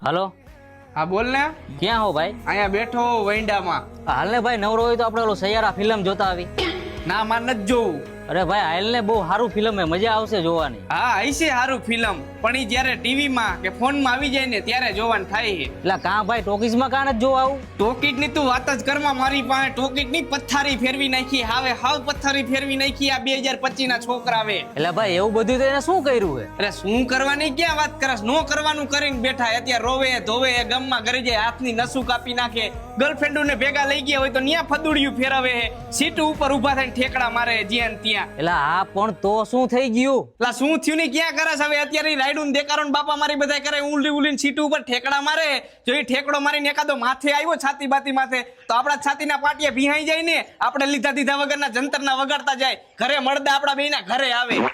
હાલો, હા બોલ ને. ક્યાં હો ભાઈ? અહીંયા બેઠો વૈંડામાં. હાલ ને ભાઈ, નવરો હોય તો આપણે ઓલો સૈયારા ફિલ્મ જોતા આવી. ના માર નથી જોવું. અરે ભાઈ હાલ ને, બહુ સારું ફિલ્મ હે, મજા આવશે જોવાની. હા હશે સારું ફિલ્મ, પણ ઈ જ્યારે ટીવી માં કે ફોન માં આવી જાય ને ત્યારે જોવાનું થાય છે. એટલે કાં ભાઈ ટોકીઝ માં કાં નથી જોવા આવું? ટોકીટ ની તું વાત જ કરમાં, મારી પાસે ટોકીટ ની પથ્થારી ફેરવી નાખી, હાવ પથ્થારી ફેરવી નાખી આ 2025 ના છોકરા આવે. એટલે ભાઈ એવું બધું તો એને શું કર્યું હે? અરે શું કરવાની ક્યાં વાત કરસ, નો કરવાનું કરીને બેઠા. અત્યારે રોવે ધોવે, ગામમાં ઘરે જાય, હાથની નસું કાપી નાખે, ગર્લફ્રેન્ડોને ભેગા લઈ ગયા હોય તો ન્યા ફદુડિયું ફેરવે, સીટ ઉપર ઊભા થઈને ઠેકડા મારે જ્યાં ત્યાં. એટલે આ પણ તો શું થઈ ગયું? લા શું થયું ને ક્યાં કરસ હવે? અત્યારે રાયડું દેકારો ને બાપા મારી બધા કરે, ઉલડી ઉલીને સીટ ઉપર ઠેકડા મારે. જો એ ઠેકડો મારીને એકાદો માથે આવ્યો છાતી બાતી માથે તો આપણા છાતીના પાટિયા ભીહાઈ જાય ને, આપણે લીધા દીધા વગરના જંતરના વગાડતા જાય, ઘરે મળદા આપણા બેયના ઘરે આવે.